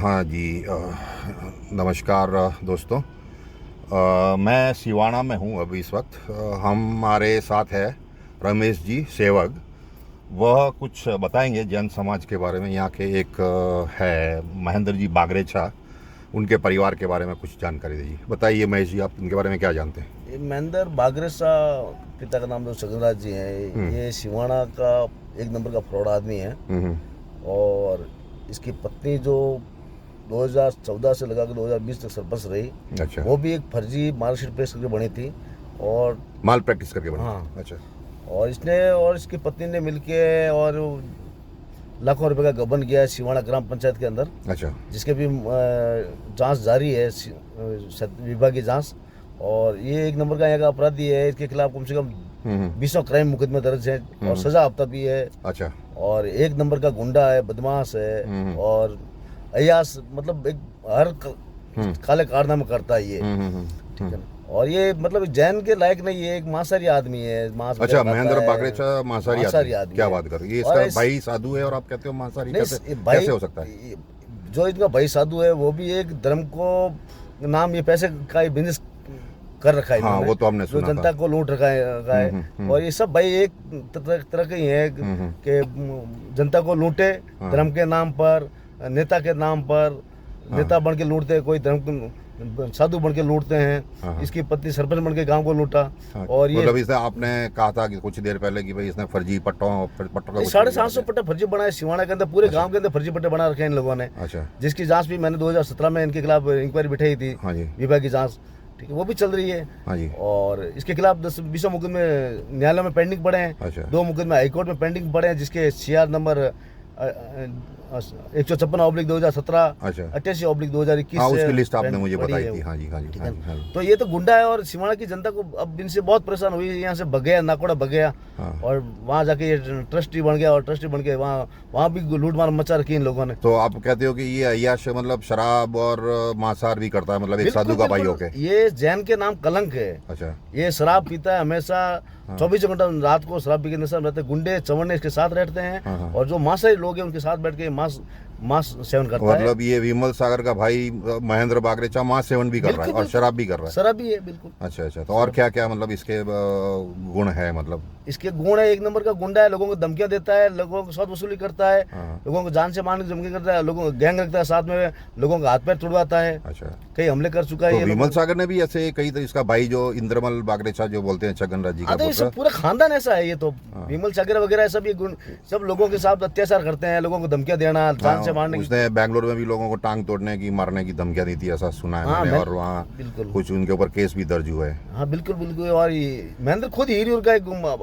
हाँ जी, नमस्कार दोस्तों। मैं सिवाना में हूँ अभी इस वक्त। हमारे साथ है रमेश जी सेवक। वह कुछ बताएंगे जैन समाज के बारे में। यहाँ के एक है महेंद्र जी बागरेचा, उनके परिवार के बारे में कुछ जानकारी दीजिए। बताइए महेश जी, आप इनके बारे में क्या जानते हैं? ये महेंद्र बागरेसा, पिता का नाम तो छगनराज जी हैं। ये सिवाना का एक नंबर का फ्रॉड आदमी है। और इसकी पत्नी जो 2014 से लगा के 2020 तक सरपंच रही, अच्छा। वो भी एक फर्जी मार्कशीट पेश करके बनी थी और माल प्रैक्टिस करके बना? हाँ। अच्छा। और इसने और इसकी पत्नी ने मिलके और लाखों रुपए का गबन किया है सिवाना ग्राम पंचायत के अंदर। अच्छा। जिसके भी जांच जारी है, विभागीय जांच। और ये एक नंबर का यहाँ का अपराधी है। इसके खिलाफ कम से कम 20 क्राइम मुकदमे दर्ज है और सजा हफ्ता भी है। अच्छा। और एक नंबर का गुंडा है, बदमाश है और अयास, मतलब एक हर काले कारनामे करता है ये। ठीक है ना। और ये मतलब जैन के लायक नहीं है, एक मांसाहारी आदमी है। मांस अच्छा, महेंद्र बागरेचा मांसाहारी आदमी। क्या बात कर रही है? इसका भाई साधु है और आप कहते हो मांसाहारी? कैसे हो सकता है? जो इनका भाई साधु है वो भी एक धर्म को नाम, ये पैसे का बिजनेस कर रखा है। हाँ, वो तो हमने सुना, जो जनता को लूट रखा है। और ये सब भाई एक तरह के ही है कि जनता को लूटे धर्म के नाम पर, नेता के नाम पर। नेता बन के लूटते हैं, कोई धर्म साधु बन के लूटते हैं। इसकी पत्नी सरपंच बन के गांव को लूटा। और ये मतलब इसने आपने कहा था कि कुछ देर पहले कि भाई इसने फर्जी पट्टों का 750 पट्टे फर्जी बनाए सिवाना के अंदर, पूरे गांव के अंदर फर्जी पट्टे बना रखे हैं इन लोगों ने। अच्छा। जिसकी जांच भी मैंने 2017 में इनके खिलाफ इंक्वायरी बिठाई थी। हाँ जी। विभागीय जांच, ठीक है, वो भी चल रही है। हाँ जी। और इसके खिलाफ 10-20 मुकदमे न्यायालय में पेंडिंग पड़े हैं। अच्छा। 2 मुकदमे हाईकोर्ट में पेंडिंग पड़े हैं, जिसके CR नंबर 156/2017, 88/2021। हाँ, उसकी लिस्ट आपने मुझे बताई थी। हाँ जी, हाँ जी, हाँ जी। तो ये तो गुंडा है और सिवाना की जनता को अब इनसे बहुत परेशान हुई। यहाँ से भग गया, नाकोड़ा भग गया। और वहाँ जाके ये ट्रस्टी बन गया और ट्रस्टी बन के वहाँ भी लूट मार मचा रखी इन लोगों ने। तो आप कहते हो कि ये अय्याश मतलब शराब और मांसाहार भी करता है, मतलब एक साधु का भाई होके? ये जैन के नाम कलंक है। अच्छा। ये शराब पीता है हमेशा, 24 घंटा रात को शराब पी के नशा में रहते हैं। गुंडे चवन्ने इसके साथ रहते हैं और जो मांसाहारी लोग हैं उनके साथ बैठ के मांस सेवन करता है। मतलब ये विमल सागर का भाई महेंद्र बागरेचा मांस सेवन भी कर रहा है और शराब भी कर रहा है? शराब भी है, बिल्कुल। अच्छा अच्छा। तो और क्या क्या मतलब इसके गुण है? मतलब इसके गुण है, एक नंबर का गुंडा है, लोगों को धमकियां देता है, लोगों को साथ वसूली करता है, लोगों को जान से मारने की धमकी करता है, लोगों को गैंग रखता है साथ में, लोगों का हाथ पैर तुड़वाता है। अच्छा। कई हमले कर चुका है। तो विमल सागर ने भी ऐसे कई, तो इसका भाई जो इंद्रमल बागरेचा जो बोलते हैं, छगनराज जी का पुत्र, पूरा खानदान ऐसा है। ये तो विमल सागर वगैरह सब ये सब लोगों के साथ अत्याचार करते हैं, लोगों को धमकियां देना, जान से मारने की। उसने बेंगलुरु में भी लोगों को टांग तोड़ने की, मारने की धमकियां दी थी, ऐसा सुना है मैंने। और वहाँ कुछ उनके ऊपर केस भी दर्ज हुए हैं। हाँ बिल्कुल बिल्कुल। और महेंद्र खुद हिरियूर का एक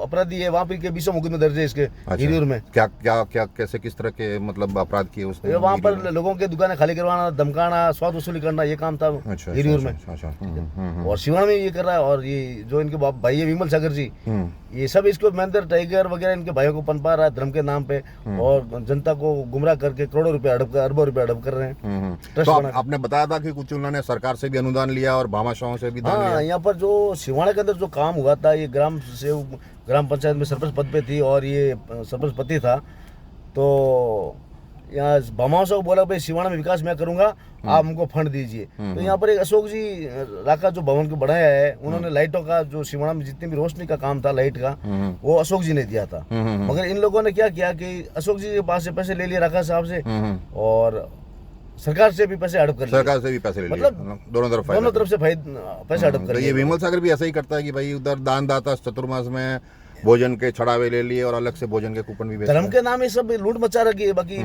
अपराधी है, वहाँ पे 20 मुकदमे दर्ज है इसके। हिरियूर में क्या क्या क्या कैसे किस तरह के मतलब अपराध किए उसने? वहाँ पर लोगों के दुकानें खाली करवाना, धमकाना, स्वाद वसूली करना, ये काम था हिरियूर में। और सिवाना में ये कर रहा है। और ये जो इनके भाई है विमल सागर जी, ये सब इसको महेंद्र टाइगर वगैरह इनके भाइयों को पनपा रहा है धर्म के नाम पे और जनता को गुमराह करके करोड़ों रुपए अरबों रुपए हड़प कर रहे हैं। तो आपने बताया था कि कुछ उन्होंने सरकार से भी अनुदान लिया और भामाशाहों से भी दान लिया। हाँ, यहाँ पर जो सिवाना के अंदर जो काम हुआ था, ये ग्राम पंचायत में सरपंच पद पे थी और ये सरपंच पति था। तो यहाँ भामाओं से बोला भाई सिवाना में विकास मैं करूंगा, आप हमको फंड दीजिए। तो यहाँ पर एक अशोक जी राका जो भवन को बढ़ाया है, उन्होंने लाइटों का, जो सिवाना में जितनी भी रोशनी का काम था लाइट का, वो अशोक जी ने दिया था। मगर इन लोगों ने क्या किया कि अशोक जी के पास से पैसे ले लिए राका साहब से और सरकार से भी पैसे हड़प कर लिए। सरकार से भी पैसे ले लिए, मतलब दोनों तरफ से पैसे हड़प कर लिए। ये विमल सागर भी ऐसा ही करता है कि भाई उधर दान दाता चतुर्मास में भोजन के छड़ावे ले लिए और अलग से भोजन के कूपन भी धर्म के नाम ये सब लूट मचा रखी है। बाकी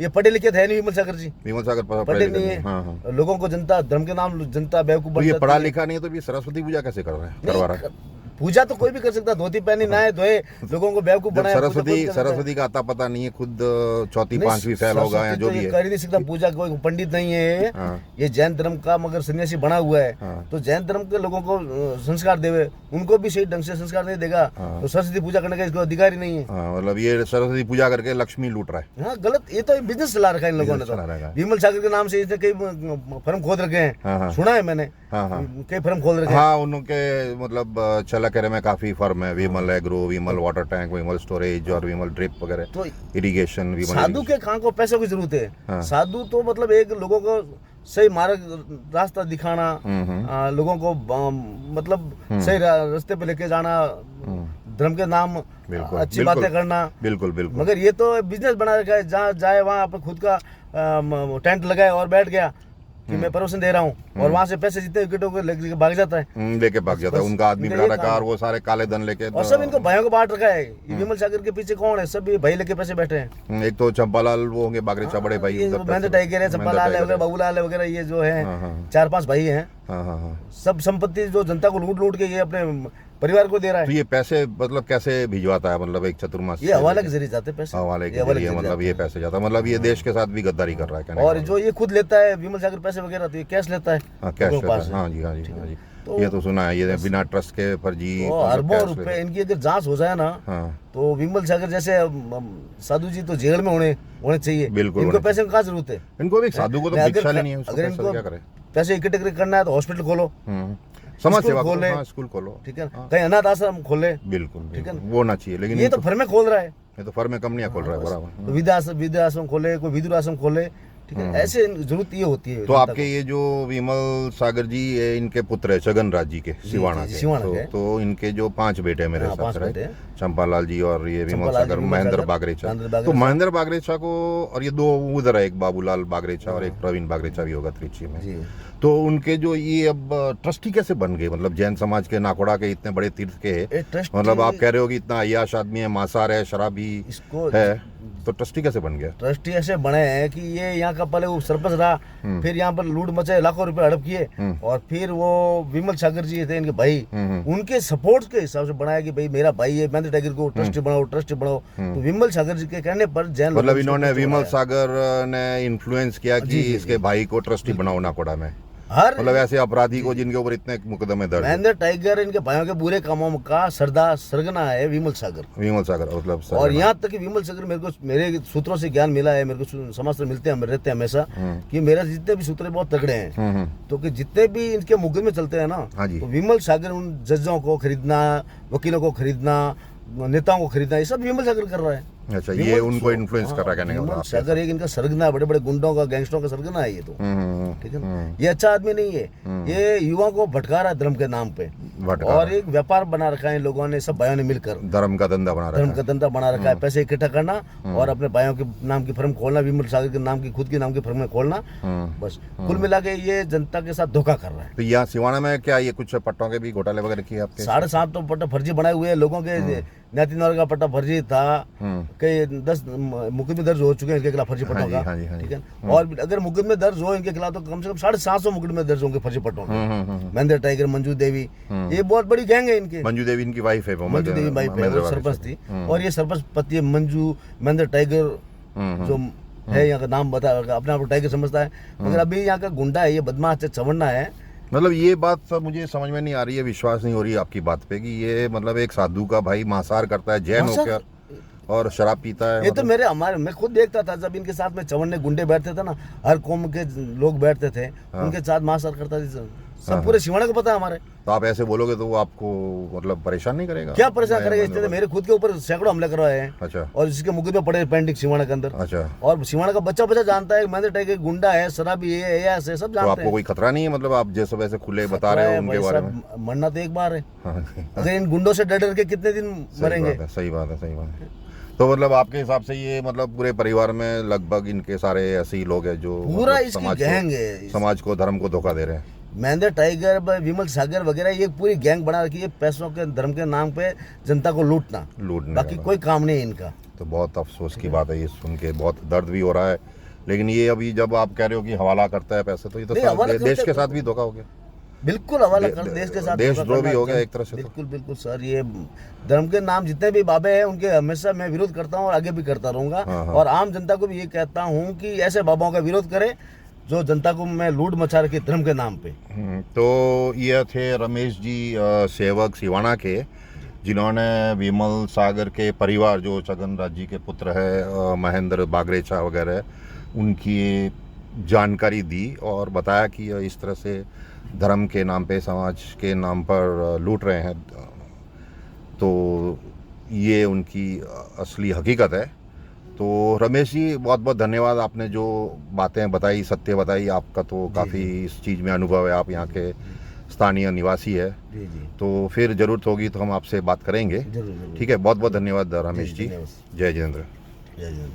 ये पढ़े लिखे थे नहीं विमल सागर जी। विमल सागर पढ़े नहीं है। लोगों को जनता, धर्म के नाम जनता बेवकूफ। ये पढ़ा लिखा नहीं है तो सरस्वती पूजा कैसे कर रहे हैं, करवा रहा है? पूजा तो कोई भी कर सकता, धोती पहनी नहाए धोए, लोगों को बेवकूफ बनाया। सरस्वती का आता पता नहीं है, खुद चौथी पांचवी फैल होगा या जो भी है, कर ही नहीं सकता पूजा। कोई पंडित नहीं है ये जैन धर्म का, मगर सन्यासी बना हुआ है। तो जैन धर्म के लोगों को संस्कार देवे, उनको भी सही ढंग से संस्कार नहीं देगा तो सरस्वती पूजा करने का इसको अधिकार ही नहीं है। मतलब ये सरस्वती पूजा करके लक्ष्मी लूट रहा है। हाँ गलत, ये तो बिजनेस चला रखा है इन लोगों ने। तो विमल सागर के नाम से इसने कई फर्म खोद रखे हैं, सुना है मैंने, कई फर्म खोल रखे हैं। हाँ, उनके मतलब छलक इलाके में काफ़ी फर्म है, विमल एग्रो, विमल वाटर टैंक, विमल स्टोरेज और विमल ड्रिप वगैरह, तो इरिगेशन, विमल साधु के कहाँ को पैसे की जरूरत है। हाँ। साधु तो मतलब एक लोगों को सही मार्ग रास्ता दिखाना, लोगों को मतलब सही रास्ते पे लेके जाना, धर्म के नाम बिल्कुल, अच्छी बातें करना। बिल्कुल बिल्कुल। मगर ये तो बिजनेस बना रखा है, जहाँ जाए वहाँ अपन खुद का टेंट लगाए और बैठ गया कि मैं प्रवचन दे रहा हूँ, और वहाँ से पैसे जितने विकेटों को लेके भाग जाता है, लेके भाग जाता है। बस उनका आदमी इनका बना ये रखा काम और वो सारे काले धन लेके, और सब इनको भाइयों को बांट रखा है। ये विमल सागर के पीछे कौन है? सब ये भाई लेके पैसे बैठे हैं। एक तो चंपालाल वो होंगे बागरेचा बड़े भाई, ये उधर महेंद्र पैसे- टाइगर है, चंपालाल है वगैरह, बाबूलाल है वगैरह, ये जो है हाँ, हाँ। 4-5 भाई हैं। हाँ हाँ हाँ। सब संपत्ति जो जनता को लूट लूट के ये अपने परिवार को दे रहा तो है। ये पैसे मतलब कैसे भिजवाता है, मतलब एक चतुर्मास ये हवाले के जरिए जाते हैं पैसे, हवाले के ये हवाले जरिए, के मतलब जरिए ये पैसे जाता है, मतलब ये देश के साथ भी गद्दारी कर रहा है, कहने और का जो ये खुद लेता है विमल सागर पैसे वगैरह, तो ये कैश लेता है हाँ, कैश लोगों के लेता पास है। से। हाँ जी, हाँ जी, हाँ जी। तो ये तो सुना है, ये बिना ट्रस्ट के फर्जी तो मतलब अरबों कैश रुपए लेता है। इनकी अगर जांच हो जाए ना, हाँ तो विमल सागर जैसे साधु जी तो जेल में होने चाहिए। बिल्कुल इनको होने पैसे की क्या जरूरत है? इनको भी, साधु को तो अगर- भिक्षा लेनी है, उसको अगर पैसा इनको क्या करे। पैसे इकट्ठे करना है तो हॉस्पिटल खोलो, समाज स्कूल सेवा खोले, करो, हाँ, स्कूल खोलो, ठीक है, हाँ। कहीं अनाथ आश्रम खोले, बिल्कुल ठीक है बिल्कुल, वो ना चाहिए, लेकिन ये तो इनको- फर्में खोल रहा है। ये तो फर्म कंपनियां खोल रहा है, बस। बराबर। तो विद्या आश्रम खोले, कोई विदुर आश्रम खोले, ठीक है, ऐसे जरूरत ये होती है तो जनता आपके ये जो विमल सागर जी, ये इनके पुत्र है छगन राज जी के, सिवाना जी, के, सिवाना के। तो इनके जो 5 बेटे हैं मेरे हाँ, हिसाब 5 से, बेटे राइट? हैं। चंपालाल जी और ये विमल चंपालाल जी, सागर, विमल महेंद्र सागर, बागरेचा। महेंद्र तो बागरेचा। महेंद्र बागरेचा को, और ये 2 उधर है, एक बाबूलाल बागरेचा और एक प्रवीण बागरेचा भी होगा त्रिची में। जी। तो उनके जो ये अब ट्रस्टी कैसे बन गए, मतलब जैन समाज के नाकोड़ा के इतने बड़े तीर्थ के, ये ट्रस्टी- मतलब आप कह रहे हो कि इतना अय्याश आदमी है, मांसाहार है, शराबी इसको है, तो ट्रस्टी कैसे बन गया? ट्रस्टी ऐसे बने हैं कि ये यहाँ का पहले वो सरपंच रहा, फिर यहाँ पर लूट मचाए, लाखों रुपए हड़प किए, और फिर वो विमल सागर जी थे इनके भाई, उनके सपोर्ट के हिसाब से बनाया कि भाई मेरा भाई है, महेंद्र टाइगर को ट्रस्टी बनाओ। तो विमल सागर जी के कहने पर जैन मतलब लोगों ने इन्होंने इसको विमल बनाया। सागर ने इन्फ्लुएंस किया कि जी, जी, इसके भाई को ट्रस्टी बनाओ नाकोड़ा में, हर मतलब ऐसे अपराधी को जिनके ऊपर इतने मुकदमे दर्ज हैं। महेंद्र टाइगर इनके भाइयों के बुरे कामों का सरगना है विमल सागर। विमल सागर मतलब और सागर। यहाँ तक कि विमल सागर मेरे सूत्रों से ज्ञान मिला है, मेरे को समाज से मिलते हैं, रहते हैं हमेशा, कि मेरे जितने भी सूत्र बहुत तगड़े हैं, तो कि जितने भी इनके मुकदमे चलते हैं ना, हाँ जी। तो विमल सागर उन जजों को खरीदना, वकीलों को खरीदना, नेताओं को खरीदना, ये सब विमल सागर कर रहा है। अच्छा, ये विमल- उनको इन्फ्लुएंस कर रहा है, कहने का विमल मतलब सागर एक इनका सरगना है, बड़े बड़े गुंडों का, गैंगस्टरों का सरगना है ये तो, ठीक है ना। ये अच्छा आदमी नहीं है, ये युवाओं को भटका रहा है धर्म के नाम पे, भटका और एक व्यापार बना रखा है इन लोगों ने, सब भाइयों ने मिलकर धर्म का धंधा बना धर्म रहा का धंधा बना रखा है, पैसे इकट्ठा करना और अपने भाइयों के नाम की फर्म खोलना, विमल सागर के नाम की, खुद के नाम की फर्म खोलना, बस कुल मिला के ये जनता के साथ धोखा कर रहा है। तो यहाँ सिवाना में क्या ये कुछ पट्टों के भी घोटाले वगैरह किए आपके? 7.5 तो पट्टा फर्जी बनाए हुए हैं लोगों के, न्यातिनवर का पट्टा फर्जी था, कई 10 मुकदमे दर्ज हो चुके हैं इनके खिलाफ फर्जी पट्टों का, हाँ जी, हाँ जी। ठीक है। और अगर मुकदमे दर्ज हो इनके खिलाफ तो कम से कम 750 मुकदमे दर्ज होंगे फर्जी पट्टों के। महेंद्र टाइगर, मंजू देवी, ये बहुत बड़ी गैंग है इनके। मंजू देवी इनकी वाइफ है, मंजू देवी भाई महेंद्र वो सरपंच बागरेचा। थी, और ये सरपंच पति है मंजू, महेंद्र टाइगर जो है, यहाँ का नाम बता, अपने आप को टाइगर समझता है, मगर अभी यहाँ का गुंडा है, ये बदमाश है, चवन्ना है। मतलब ये बात सब मुझे समझ में नहीं आ रही है, विश्वास नहीं हो रही आपकी बात पे कि ये मतलब एक साधु का भाई मांसाहार करता है, जैन होकर, और शराब पीता है। ये तो मैं खुद देखता था जब इनके साथ में चवन्ने गुंडे बैठते थे ना, हर कौम के लोग बैठते थे, उनके साथ मांसाहार करता था, सब पूरे सिवाना को पता है हमारे। तो आप ऐसे बोलोगे तो वो आपको मतलब परेशान नहीं करेगा? क्या परेशान करेगा? इसलिए मेरे खुद के ऊपर सैकड़ों हमले करवाए हैं, अच्छा और इसके मुकदमे पड़े पेंडिंग सिवाना के अंदर। अच्छा, और सिवाना का बच्चा जानता है महेंद्र टाइगर गुंडा है, शराबी है, एयास है, सब तो जानते आपको हैं। कोई खतरा नहीं है, मतलब आप जैसे वैसे खुले बता रहे हो उनके बारे में? मरना तो एक बार है, हाँ, अगर इन गुंडों से डर के कितने दिन मरेंगे? सही बात है, सही बात है। तो मतलब आपके हिसाब से ये मतलब पूरे परिवार में लगभग इनके सारे ऐसे ही लोग हैं जो पूरा मतलब इसकी गैंग है, समाज को, धर्म को धोखा दे रहे हैं। महेंद्र टाइगर, विमल सागर वगैरह, ये पूरी गैंग बना रखी है पैसों के, धर्म के नाम पे जनता को लूटना, बाकी कोई काम नहीं है इनका। तो बहुत अफसोस की बात है ये सुन के, बहुत दर्द भी हो रहा है। लेकिन ये अभी जब आप कह रहे हो कि हवाला करता है पैसे, तो ये तो देश के साथ भी धोखा हो गया। बिल्कुल हवाला कर, देश के साथ देशद्रोह भी हो गया एक तरह से। बिल्कुल बिल्कुल सर, ये धर्म के नाम जितने भी बाबे हैं उनके हमेशा मैं विरोध करता हूँ और आगे भी करता रहूंगा। और आम जनता को भी ये कहता हूँ कि ऐसे बाबाओं का विरोध करे जो जनता को मैं लूट मचा रखी धर्म के नाम पे। तो ये थे रमेश जी सेवक सिवाना के, जिन्होंने विमल सागर के परिवार, जो छगन राज जी के पुत्र है, महेंद्र बागरेचा वगैरह, उनकी जानकारी दी और बताया कि इस तरह से धर्म के नाम पे, समाज के नाम पर लूट रहे हैं तो ये उनकी असली हकीकत है। तो रमेश जी बहुत बहुत धन्यवाद, आपने जो बातें बताई, सत्य बताई, आपका तो काफ़ी इस चीज़ में अनुभव है, आप यहाँ के स्थानीय निवासी है। जी जी, तो फिर ज़रूरत होगी तो हम आपसे बात करेंगे। जरूर जरूर। ठीक है, बहुत बहुत धन्यवाद रमेश जी। धन्यवाद। जय जिनेंद्र। जय जय।